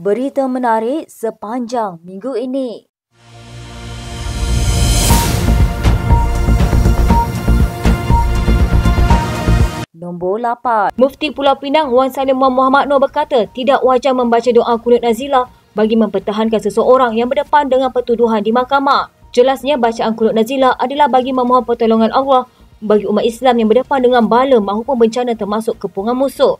Berita menarik sepanjang minggu ini. Nombor 8. Mufti Pulau Pinang Wan Salim Muhammad Noor berkata tidak wajar membaca doa kunut nazilah bagi mempertahankan seseorang yang berdepan dengan pertuduhan di mahkamah. Jelasnya bacaan kunut nazilah adalah bagi memohon pertolongan Allah bagi umat Islam yang berdepan dengan bala maupun bencana termasuk kepungan musuh.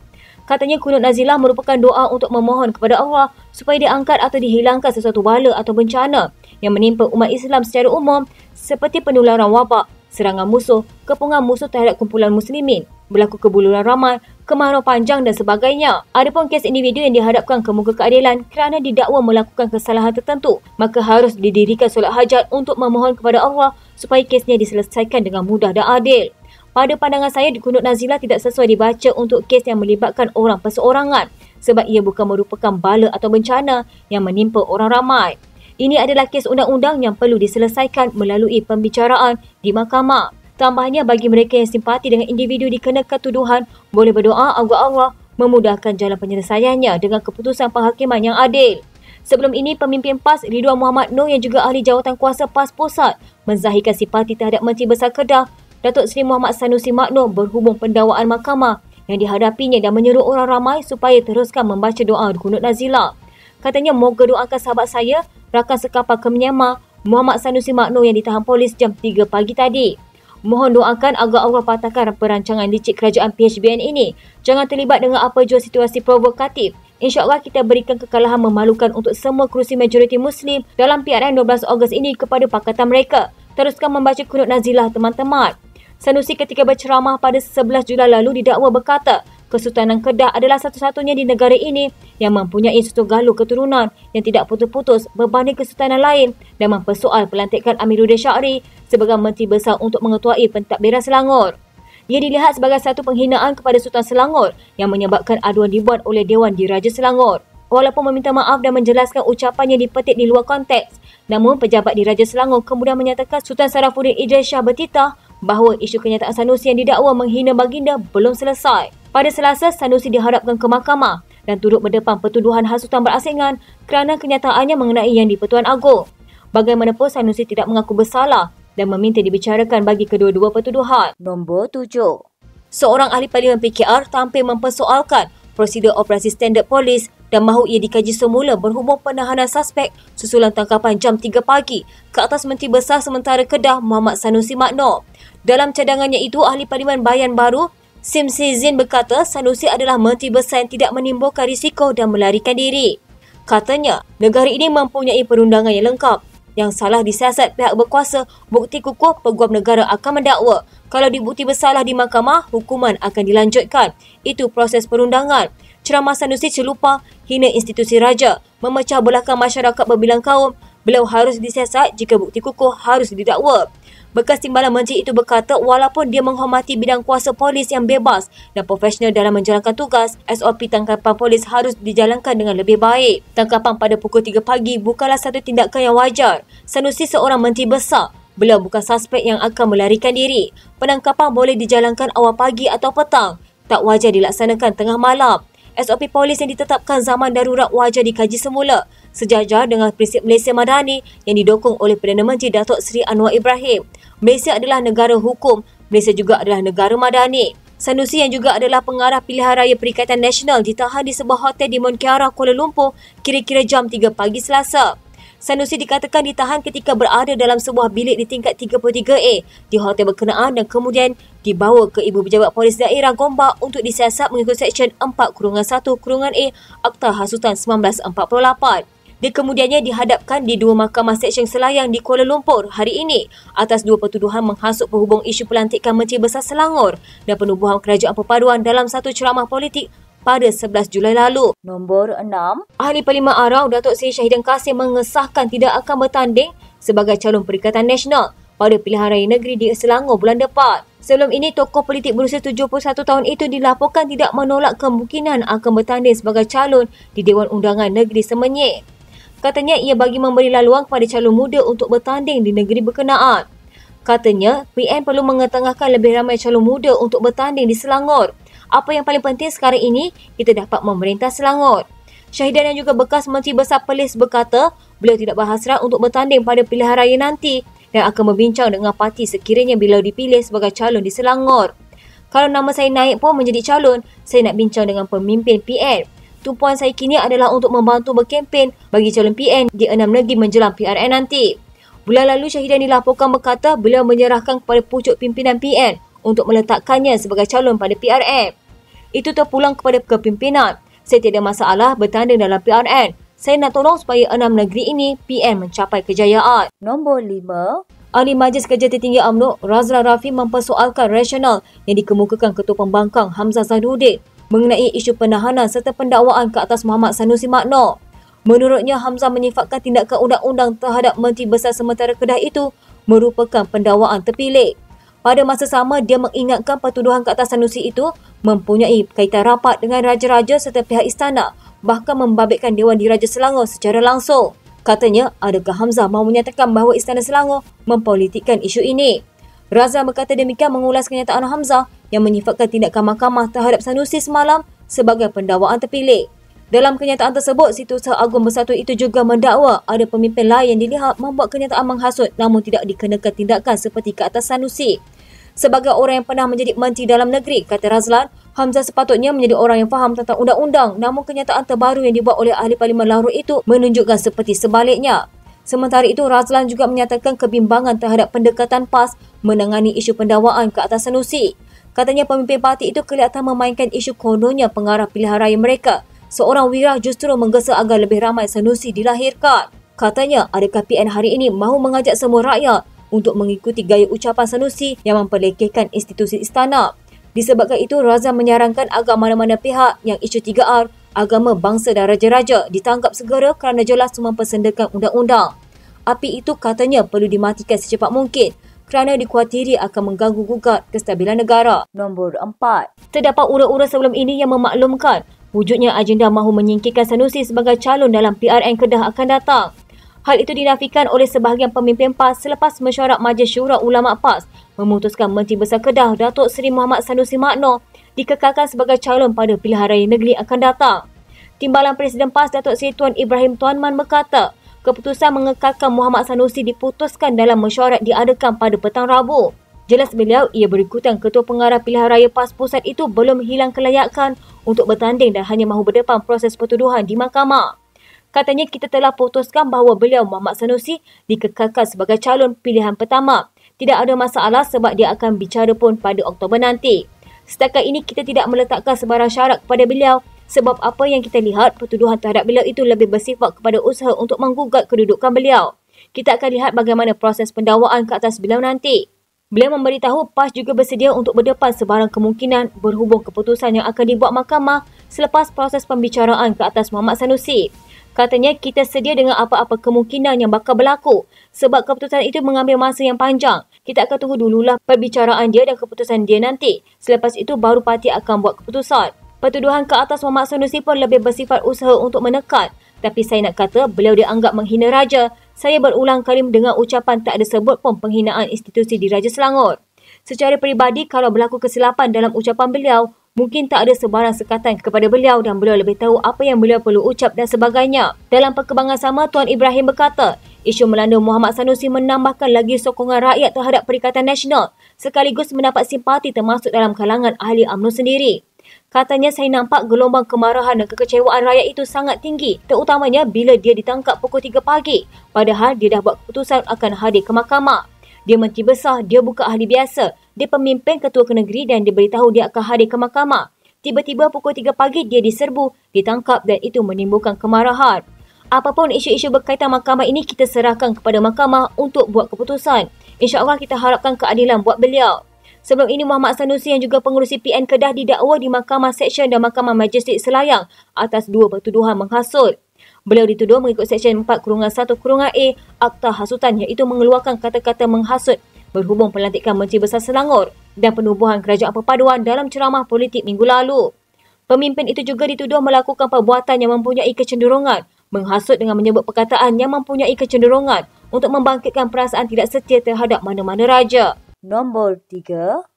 Katanya kunut nazilah merupakan doa untuk memohon kepada Allah supaya diangkat atau dihilangkan sesuatu bala atau bencana yang menimpa umat Islam secara umum seperti penularan wabak, serangan musuh, kepungan musuh terhadap kumpulan muslimin, berlaku kebuluran ramai, kemarau panjang dan sebagainya. Adapun kes individu yang dihadapkan ke muka keadilan kerana didakwa melakukan kesalahan tertentu, maka harus didirikan solat hajat untuk memohon kepada Allah supaya kesnya diselesaikan dengan mudah dan adil. Pada pandangan saya, kunut nazilah tidak sesuai dibaca untuk kes yang melibatkan orang perseorangan sebab ia bukan merupakan bala atau bencana yang menimpa orang ramai. Ini adalah kes undang-undang yang perlu diselesaikan melalui pembicaraan di mahkamah. Tambahnya, bagi mereka yang simpati dengan individu dikenakan tuduhan, boleh berdoa agar Allah memudahkan jalan penyelesaiannya dengan keputusan penghakiman yang adil. Sebelum ini, pemimpin PAS Ridwan Muhammad Noor yang juga ahli jawatan kuasa PAS Pusat menzahirkan simpati terhadap Menteri Besar Kedah Datuk Seri Muhammad Sanusi Makno berhubung pendakwaan mahkamah yang dihadapinya dan menyeru orang ramai supaya teruskan membaca doa kunut nazilah. Katanya, moga doakan sahabat saya, rakan sekapal ke Myanmar, Muhammad Sanusi Makno yang ditahan polis jam 3 pagi tadi. Mohon doakan agar Allah patahkan perancangan licik kerajaan PHBN ini. Jangan terlibat dengan apa jua situasi provokatif. InsyaAllah kita berikan kekalahan memalukan untuk semua kerusi majoriti Muslim dalam PRN 12 Ogos ini kepada pakatan mereka. Teruskan membaca kunut nazilah teman-teman. Sanusi ketika berceramah pada 11 Julai lalu didakwa berkata, Kesultanan Kedah adalah satu-satunya di negara ini yang mempunyai satu galuh keturunan yang tidak putus-putus berbanding kesultanan lain dan mempersoal pelantikan Amiruddin Syahri sebagai Menteri Besar untuk mengetuai pentadbiran Selangor. Ia dilihat sebagai satu penghinaan kepada Sultan Selangor yang menyebabkan aduan dibuat oleh Dewan Diraja Selangor. Walaupun meminta maaf dan menjelaskan ucapannya dipetik di luar konteks, namun pejabat Diraja Selangor kemudian menyatakan Sultan Sarafuddin Idris Shah bertitah bahawa isu kenyataan Sanusi yang didakwa menghina baginda belum selesai. Pada Selasa, Sanusi dihadapkan ke mahkamah dan turut berdepan pertuduhan hasutan berasingan kerana kenyataannya mengenai Yang di-Pertuan Agong. Bagaimanapun, Sanusi tidak mengaku bersalah dan meminta dibicarakan bagi kedua-dua pertuduhan. Nombor 7. Seorang ahli parlimen PKR tampil mempersoalkan prosedur operasi standard polis dan mahu ia dikaji semula berhubung penahanan suspek susulan tangkapan jam 3 pagi ke atas Menteri Besar Sementara Kedah Muhammad Sanusi Makno. Dalam cadangannya itu, ahli parlimen Bayan Baru Sim Sizin berkata Sanusi adalah Menteri Besar yang tidak menimbulkan risiko dan melarikan diri. Katanya, negara ini mempunyai perundangan yang lengkap. Yang salah disiasat pihak berkuasa, bukti kukuh, peguam negara akan mendakwa. Kalau dibukti bersalah di mahkamah, hukuman akan dilanjutkan. Itu proses perundangan. Ceramah Sanusi celupa, hina institusi raja, memecah belahkan masyarakat berbilang kaum. Beliau harus disiasat jika bukti kukuh harus didakwa. Bekas timbalan menteri itu berkata walaupun dia menghormati bidang kuasa polis yang bebas dan profesional dalam menjalankan tugas, SOP tangkapan polis harus dijalankan dengan lebih baik. Tangkapan pada pukul 3 pagi bukanlah satu tindakan yang wajar. Sanusi seorang menteri besar. Beliau bukan suspek yang akan melarikan diri. Penangkapan boleh dijalankan awal pagi atau petang. Tak wajar dilaksanakan tengah malam. SOP polis yang ditetapkan zaman darurat wajar dikaji semula, sejajar dengan prinsip Malaysia Madani yang didukung oleh Perdana Menteri Datuk Seri Anwar Ibrahim. Malaysia adalah negara hukum, Malaysia juga adalah negara madani. Sanusi yang juga adalah pengarah pilihan raya Perikatan Nasional ditahan di sebuah hotel di Mont Kiara, Kuala Lumpur kira-kira jam 3 pagi Selasa. Sanusi dikatakan ditahan ketika berada dalam sebuah bilik di tingkat 33A di hotel berkenaan dan kemudian dibawa ke Ibu Pejabat Polis Daerah Gombak untuk disiasat mengikut Seksyen 4-1-A Akta Hasutan 1948. Dia kemudiannya dihadapkan di dua mahkamah Seksyen Selayang di Kuala Lumpur hari ini atas dua pertuduhan menghasut berhubung isu pelantikan Menteri Besar Selangor dan penubuhan kerajaan perpaduan dalam satu ceramah politik pada 11 Julai lalu. Nombor 6. Ahli Parlimen Arau Datuk Seri Syahidan Kasim mengesahkan tidak akan bertanding sebagai calon Perikatan Nasional pada pilihan raya negeri di Selangor bulan depan. Sebelum ini, tokoh politik berusia 71 tahun itu dilaporkan tidak menolak kemungkinan akan bertanding sebagai calon di Dewan Undangan Negeri Semenyih. Katanya ia bagi memberi laluan kepada calon muda untuk bertanding di negeri berkenaan. Katanya, PN perlu mengetengahkan lebih ramai calon muda untuk bertanding di Selangor. Apa yang paling penting sekarang ini, kita dapat memerintah Selangor. Syahidan yang juga bekas Menteri Besar Perlis berkata beliau tidak berhasrat untuk bertanding pada pilihan raya nanti dan akan membincang dengan parti sekiranya beliau dipilih sebagai calon di Selangor. Kalau nama saya naik pun menjadi calon, saya nak bincang dengan pemimpin PN. Tumpuan saya kini adalah untuk membantu berkempen bagi calon PN di 6 negeri menjelang PRN nanti. Bulan lalu Syahidan dilaporkan berkata beliau menyerahkan kepada pucuk pimpinan PN untuk meletakkannya sebagai calon pada PRN. Itu terpulang kepada kepimpinan. Saya tidak masalah bertanding dalam PRN. Saya nak tolong supaya 6 negeri ini PN mencapai kejayaan. Nombor 5. Ahli Majlis Kerja Tertinggi UMNO, Razlan Rafi mempersoalkan rasional yang dikemukakan Ketua Pembangkang Hamzah Zahruddin mengenai isu penahanan serta pendakwaan ke atas Muhammad Sanusi Magno. Menurutnya, Hamzah menyifatkan tindakan undang-undang terhadap Menteri Besar Sementara Kedah itu merupakan pendakwaan terpilih. Pada masa sama, dia mengingatkan pertuduhan ke atas Sanusi itu mempunyai kaitan rapat dengan raja-raja serta pihak istana, bahkan membabitkan Dewan Diraja Selangor secara langsung. Katanya, adakah Hamzah mahu menyatakan bahawa Istana Selangor mempolitikkan isu ini? Razlan berkata demikian mengulas kenyataan Hamzah yang menyifatkan tindakan mahkamah terhadap Sanusi semalam sebagai pendakwaan terpilih. Dalam kenyataan tersebut, Setiausaha Agung Bersatu itu juga mendakwa ada pemimpin lain yang dilihat membuat kenyataan menghasut namun tidak dikenakan tindakan seperti ke atas Sanusi. Sebagai orang yang pernah menjadi Menteri Dalam Negeri, kata Razlan, Hamzah sepatutnya menjadi orang yang faham tentang undang-undang, namun kenyataan terbaru yang dibuat oleh Ahli Parlimen Lahore itu menunjukkan seperti sebaliknya. Sementara itu, Razlan juga menyatakan kebimbangan terhadap pendekatan PAS menangani isu pendakwaan ke atas Sanusi. Katanya pemimpin parti itu kelihatan memainkan isu kononnya pengarah pilihan raya mereka. Seorang wira justru menggesa agar lebih ramai Sanusi dilahirkan. Katanya, adakah PN hari ini mahu mengajak semua rakyat untuk mengikuti gaya ucapan Sanusi yang memperlekehkan institusi istana. Disebabkan itu, Razlan menyarankan agar mana-mana pihak yang isu 3R, agama, bangsa dan raja-raja ditangkap segera kerana jelas mempersendakan undang-undang. Api itu katanya perlu dimatikan secepat mungkin kerana dikhawatiri akan mengganggu gugat kestabilan negara. Nombor 4. Terdapat ura-ura sebelum ini yang memaklumkan wujudnya agenda mahu menyingkirkan Sanusi sebagai calon dalam PRN Kedah akan datang. Hal itu dinafikan oleh sebahagian pemimpin PAS selepas mesyuarat Majlis Syura Ulama PAS memutuskan Menteri Besar Kedah Datuk Seri Muhammad Sanusi Magno dikekalkan sebagai calon pada pilihan raya negeri akan datang. Timbalan Presiden PAS Datuk Seri Tuan Ibrahim Tuan Man berkata, keputusan mengekalkan Muhammad Sanusi diputuskan dalam mesyuarat diadakan pada petang Rabu. Jelas beliau, ia berikutan Ketua Pengarah Pilihan Raya PAS Pusat itu belum hilang kelayakan untuk bertanding dan hanya mahu berdepan proses pertuduhan di mahkamah. Katanya kita telah putuskan bahawa beliau Muhammad Sanusi dikekalkan sebagai calon pilihan pertama. Tidak ada masalah sebab dia akan bicara pun pada Oktober nanti. Setakat ini kita tidak meletakkan sebarang syarat kepada beliau sebab apa yang kita lihat pertuduhan terhadap beliau itu lebih bersifat kepada usaha untuk menggugat kedudukan beliau. Kita akan lihat bagaimana proses pendakwaan ke atas beliau nanti. Beliau memberitahu PAS juga bersedia untuk berdepan sebarang kemungkinan berhubung keputusan yang akan dibuat mahkamah selepas proses pembicaraan ke atas Muhammad Sanusi. Katanya kita sedia dengan apa-apa kemungkinan yang bakal berlaku sebab keputusan itu mengambil masa yang panjang. Kita akan tunggu dululah perbicaraan dia dan keputusan dia nanti. Selepas itu baru parti akan buat keputusan. Pertuduhan ke atas Muhammad Sanusi pun lebih bersifat usaha untuk menekan. Tapi saya nak kata beliau dianggap menghina raja. Saya berulang kali mendengar ucapan tak ada sebut pun penghinaan institusi di Raja Selangor. Secara peribadi kalau berlaku kesilapan dalam ucapan beliau, mungkin tak ada sebarang sekatan kepada beliau dan beliau lebih tahu apa yang beliau perlu ucap dan sebagainya. Dalam perkembangan sama, Tuan Ibrahim berkata, isu melanda Muhammad Sanusi menambahkan lagi sokongan rakyat terhadap Perikatan Nasional sekaligus mendapat simpati termasuk dalam kalangan ahli UMNO sendiri. Katanya saya nampak gelombang kemarahan dan kekecewaan rakyat itu sangat tinggi terutamanya bila dia ditangkap pukul 3 pagi padahal dia dah buat keputusan akan hadir ke mahkamah. Dia menteri besar, dia bukan ahli biasa. Dia pemimpin ketua negeri dan diberitahu dia akan hadir ke mahkamah. Tiba-tiba pukul 3 pagi dia diserbu, ditangkap dan itu menimbulkan kemarahan. Apapun isu-isu berkaitan mahkamah ini kita serahkan kepada mahkamah untuk buat keputusan. InsyaAllah kita harapkan keadilan buat beliau. Sebelum ini Muhammad Sanusi yang juga pengurusi PN Kedah didakwa di Mahkamah Seksyen dan Mahkamah Majistrik Selayang atas 2 pertuduhan menghasut. Beliau dituduh mengikut Seksyen 4-1-A Akta Hasutan iaitu mengeluarkan kata-kata menghasut berhubung pelantikan Menteri Besar Selangor dan penubuhan Kerajaan Perpaduan dalam ceramah politik minggu lalu. Pemimpin itu juga dituduh melakukan perbuatan yang mempunyai kecenderungan menghasut dengan menyebut perkataan yang mempunyai kecenderungan untuk membangkitkan perasaan tidak setia terhadap mana-mana raja. Nombor 3.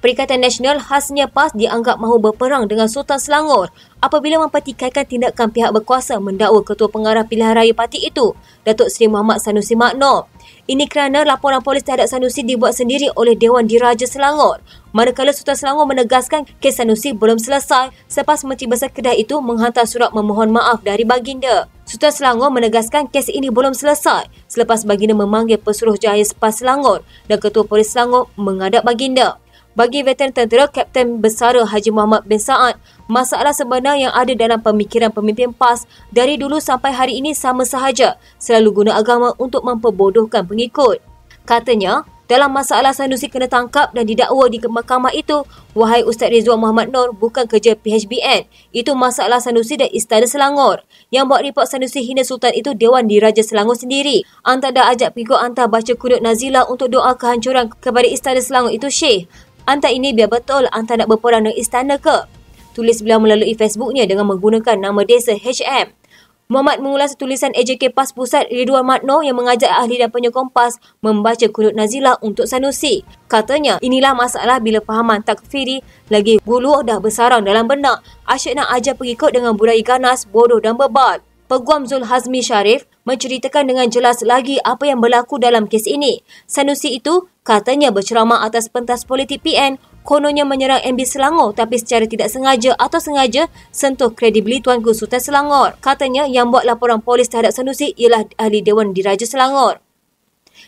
Perikatan Nasional khasnya PAS dianggap mahu berperang dengan Sultan Selangor apabila mempertikaikan tindakan pihak berkuasa mendakwa Ketua Pengarah Pilihan Raya Parti itu, Datuk Seri Muhammad Sanusi Magno. Ini kerana laporan polis terhadap Sanusi dibuat sendiri oleh Dewan Diraja Selangor. Manakala Sultan Selangor menegaskan kes Sanusi belum selesai selepas Menteri Besar Kedah itu menghantar surat memohon maaf dari baginda. Sultan Selangor menegaskan kes ini belum selesai selepas baginda memanggil Pesuruhjaya PAS Selangor dan Ketua Polis Selangor menghadap baginda. Bagi veteran tentera Kapten Besara Haji Muhammad bin Saad, masalah sebenar yang ada dalam pemikiran pemimpin PAS dari dulu sampai hari ini sama sahaja, selalu guna agama untuk memperbodohkan pengikut. Katanya, dalam masalah Sanusi kena tangkap dan didakwa di mahkamah itu, wahai Ustaz Rizwan Muhammad Noor, bukan kerja PHBN. Itu masalah Sanusi dan Istana Selangor. Yang buat report Sanusi hina Sultan itu Dewan Diraja Selangor sendiri. Anta dah ajak pengikut anta baca kunut Nazilah untuk doa kehancuran kepada Istana Selangor itu, Syekh. Anta ini biar betul anta nak berperang dengan istana ke? Tulis beliau melalui Facebooknya dengan menggunakan nama desa HM. Muhammad mengulas tulisan AJK PAS Pusat Ridwan Magno yang mengajak ahli dan penyokong PAS membaca kunut Nazilah untuk Sanusi. Katanya, inilah masalah bila fahaman takfiri lagi gulu dah bersarang dalam benak. Asyik nak ajar pengikut dengan budaya ganas, bodoh dan bebal. Peguam Zul Hazmi Sharif menceritakan dengan jelas lagi apa yang berlaku dalam kes ini. Sanusi itu katanya berceramah atas pentas politik PN, kononnya menyerang MB Selangor tapi secara tidak sengaja atau sengaja sentuh kredibiliti Tuanku Sultan Selangor. Katanya yang buat laporan polis terhadap Sanusi ialah ahli Dewan Diraja Selangor.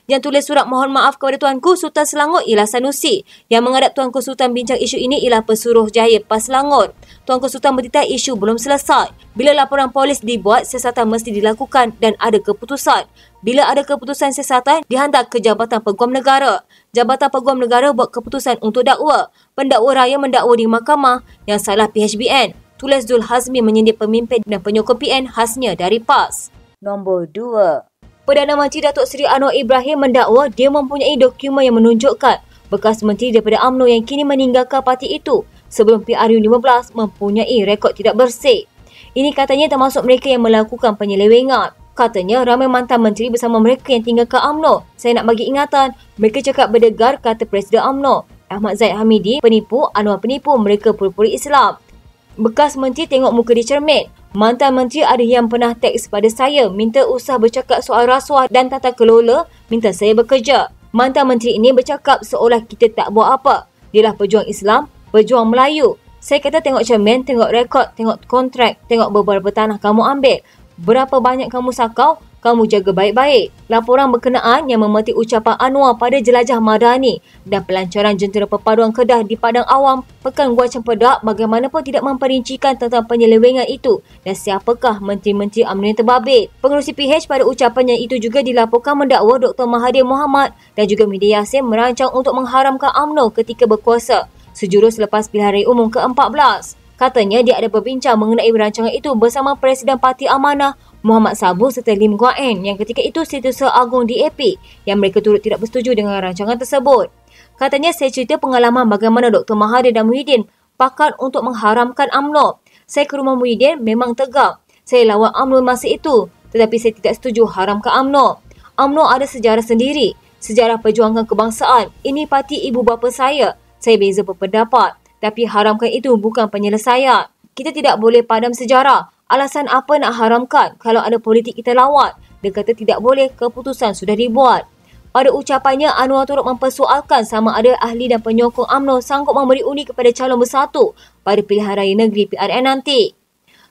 Yang tulis surat mohon maaf kepada Tuanku Sultan Selangor ialah Sanusi. Yang menghadap Tuanku Sultan bincang isu ini ialah Pesuruhjaya PAS Selangor. Tuanku Sultan bertitai isu belum selesai. Bila laporan polis dibuat, siasatan mesti dilakukan dan ada keputusan. Bila ada keputusan siasatan, dihantar ke Jabatan Peguam Negara. Jabatan Peguam Negara buat keputusan untuk dakwa. Pendakwa raya mendakwa di mahkamah, yang salah PHBN. Tulis Zul Hazmi menyindir pemimpin dan penyokong PN khasnya dari PAS. Nombor 2. Perdana Menteri Datuk Seri Anwar Ibrahim mendakwa dia mempunyai dokumen yang menunjukkan bekas menteri daripada UMNO yang kini meninggalkan parti itu sebelum PRU15 mempunyai rekod tidak bersih. Ini katanya termasuk mereka yang melakukan penyelewengan. Katanya ramai mantan menteri bersama mereka yang tinggalkan UMNO. Saya nak bagi ingatan, mereka cakap berdegar kata Presiden UMNO Ahmad Zaid Hamidi penipu, Anwar penipu, mereka pura-pura Islam. Bekas menteri tengok muka di cermin. Mantan menteri ada yang pernah teks pada saya, minta usah bercakap soal rasuah dan tata kelola, minta saya bekerja. Mantan menteri ini bercakap seolah kita tak buat apa. Dialah pejuang Islam, pejuang Melayu. Saya kata tengok cermin, tengok rekod, tengok kontrak, tengok beberapa tanah kamu ambil. Berapa banyak kamu sakau, kamu jaga baik-baik. Laporan berkenaan yang memetik ucapan Anwar pada jelajah Madani dan pelancaran jentera perpaduan Kedah di Padang Awam, Pekan Gua Cempedak bagaimanapun tidak memperincikan tentang penyelewengan itu dan siapakah menteri-menteri UMNO yang terbabit. Pengerusi PH pada ucapannya itu juga dilaporkan mendakwa Dr. Mahathir Mohamad dan juga media Yassin merancang untuk mengharamkan UMNO ketika berkuasa, sejurus selepas pilihan raya umum ke-14. Katanya dia ada berbincang mengenai rancangan itu bersama Presiden Parti Amanah Muhammad Sabu serta Lim Guan Eng yang ketika itu Setiausaha Agung DAP yang mereka turut tidak bersetuju dengan rancangan tersebut. Katanya saya cerita pengalaman bagaimana Dr. Mahathir dan Muhyiddin pakat untuk mengharamkan UMNO. Saya ke rumah Muhyiddin memang tegak. Saya lawan UMNO masa itu tetapi saya tidak setuju haramkan UMNO. UMNO ada sejarah sendiri, sejarah perjuangan kebangsaan. Ini parti ibu bapa saya. Saya beza berpendapat. Tapi haramkan itu bukan penyelesaian. Kita tidak boleh padam sejarah. Alasan apa nak haramkan kalau ada politik kita lawat? Dia kata tidak boleh, keputusan sudah dibuat. Pada ucapannya, Anwar turut mempersoalkan sama ada ahli dan penyokong UMNO sanggup memberi undi kepada calon bersatu pada pilihan raya negeri PRN nanti.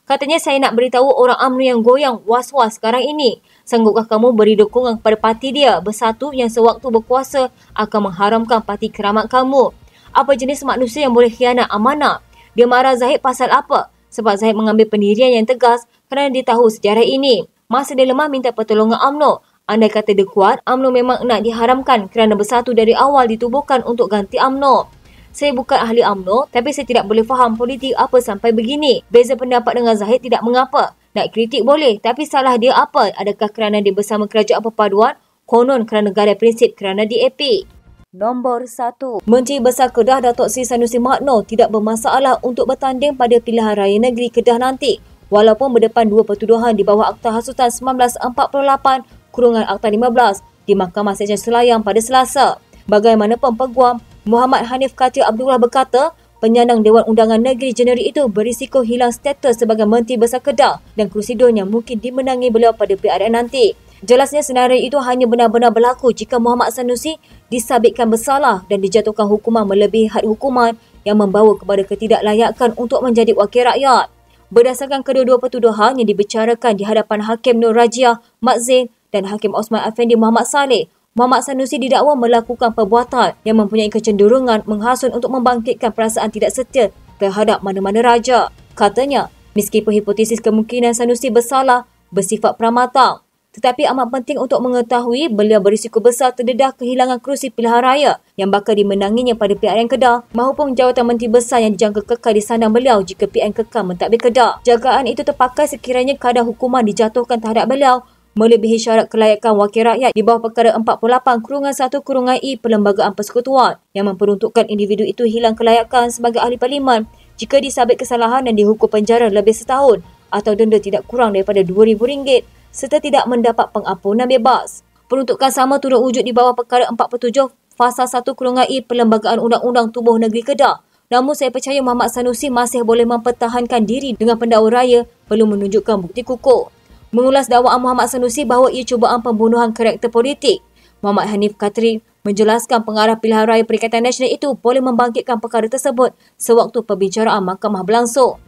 Katanya saya nak beritahu orang UMNO yang goyang was-was sekarang ini. Sanggupkah kamu beri dukungan kepada parti dia bersatu yang sewaktu berkuasa akan mengharamkan parti keramat kamu? Apa jenis manusia yang boleh khianat amanah? Dia marah Zahid pasal apa? Sebab Zahid mengambil pendirian yang tegas kerana dia tahu sejarah ini. Masa dia lemah minta pertolongan UMNO. Andai kata dia kuat, UMNO memang nak diharamkan kerana bersatu dari awal ditubuhkan untuk ganti UMNO. Saya bukan ahli UMNO tapi saya tidak boleh faham politik apa sampai begini. Beza pendapat dengan Zahid tidak mengapa. Nak kritik boleh tapi salah dia apa? Adakah kerana dia bersama kerajaan perpaduan? Konon kerana gada prinsip kerana DAP. Nombor 1. Menteri Besar Kedah Datuk Seri Sanusi Magno tidak bermasalah untuk bertanding pada pilihan raya negeri Kedah nanti walaupun berdepan dua pertuduhan di bawah Akta Hasutan 1948 / Akta 15 di Mahkamah Seksyen Selayang pada Selasa. Bagaimanapun peguam, Muhammad Hanif Khatir Abdullah berkata, penyandang Dewan Undangan Negeri Jeneri itu berisiko hilang status sebagai Menteri Besar Kedah dan kerusi DUN yang mungkin dimenangi beliau pada PRN nanti. Jelasnya senarai itu hanya benar-benar berlaku jika Muhammad Sanusi disabitkan bersalah dan dijatuhkan hukuman melebihi had hukuman yang membawa kepada ketidaklayakan untuk menjadi wakil rakyat. Berdasarkan kedua-dua pertuduhan yang dibicarakan di hadapan Hakim Nur Rajiah Mat Zain dan Hakim Osman Afendi Muhammad Saleh, Muhammad Sanusi didakwa melakukan perbuatan yang mempunyai kecenderungan menghasut untuk membangkitkan perasaan tidak setia terhadap mana-mana raja. Katanya, meskipun hipotesis kemungkinan Sanusi bersalah bersifat pramatang, tetapi amat penting untuk mengetahui beliau berisiko besar terdedah kehilangan kerusi pilihan raya yang bakal dimenanginya pada PRN Kedah maupun jawatan menteri besar yang dijangka kekal di sandang beliau jika PN kekal mentadbir Kedah. Jagaan itu terpakai sekiranya kadar hukuman dijatuhkan terhadap beliau melebihi syarat kelayakan wakil rakyat di bawah perkara 48/1/I Perlembagaan Persekutuan yang memperuntukkan individu itu hilang kelayakan sebagai ahli parlimen jika disabit kesalahan dan dihukum penjara lebih setahun atau denda tidak kurang daripada RM2,000 serta tidak mendapat pengampunan bebas. Peruntukan sama turut wujud di bawah perkara 47 Fasa 1/I Perlembagaan Undang-Undang Tubuh Negeri Kedah. Namun saya percaya Muhammad Sanusi masih boleh mempertahankan diri dengan pendakwa raya perlu menunjukkan bukti kukuh. Mengulas dakwaan Muhammad Sanusi bahawa ia cubaan pembunuhan karakter politik, Muhammad Hanif Khatir menjelaskan pengarah pilihan raya Perikatan Nasional itu boleh membangkitkan perkara tersebut sewaktu pembicaraan mahkamah berlangsung.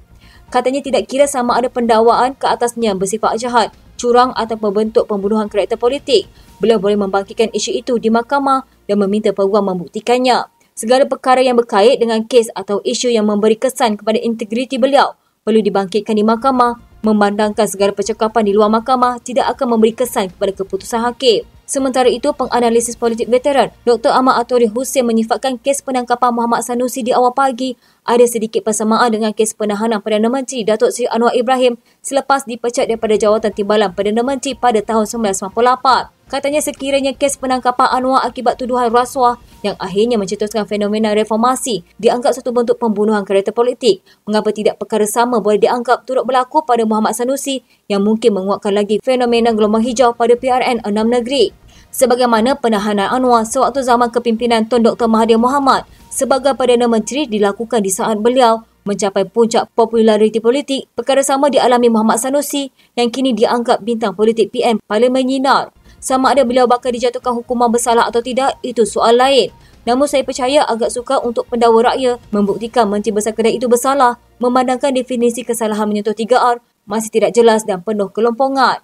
Katanya tidak kira sama ada pendakwaan ke atasnya bersifat jahat, curang atau bentuk pembunuhan karakter politik, beliau boleh membangkitkan isu itu di mahkamah dan meminta peguam membuktikannya. Segala perkara yang berkait dengan kes atau isu yang memberi kesan kepada integriti beliau perlu dibangkitkan di mahkamah, memandangkan segala percakapan di luar mahkamah tidak akan memberi kesan kepada keputusan hakim. Sementara itu, penganalisis politik veteran Dr. Ahmad Atori Hussein menyifatkan kes penangkapan Muhammad Sanusi di awal pagi ada sedikit persamaan dengan kes penahanan Perdana Menteri Datuk Seri Anwar Ibrahim selepas dipecat daripada jawatan timbalan Perdana Menteri pada tahun 1998. Katanya sekiranya kes penangkapan Anwar akibat tuduhan rasuah yang akhirnya mencetuskan fenomena reformasi dianggap satu bentuk pembunuhan karakter politik, mengapa tidak perkara sama boleh dianggap turut berlaku pada Muhammad Sanusi yang mungkin menguatkan lagi fenomena gelombang hijau pada PRN 6 negeri. Sebagaimana penahanan Anwar sewaktu zaman kepimpinan Tun Dr. Mahathir Mohamad sebagai Perdana Menteri dilakukan di saat beliau mencapai puncak populariti politik, perkara sama dialami Muhammad Sanusi yang kini dianggap bintang politik PN paling menyinar. Sama ada beliau bakal dijatuhkan hukuman bersalah atau tidak, itu soal lain. Namun saya percaya agak sukar untuk pendakwa rakyat membuktikan Menteri Besar Kedah itu bersalah, memandangkan definisi kesalahan menyentuh 3R masih tidak jelas dan penuh kelompongan.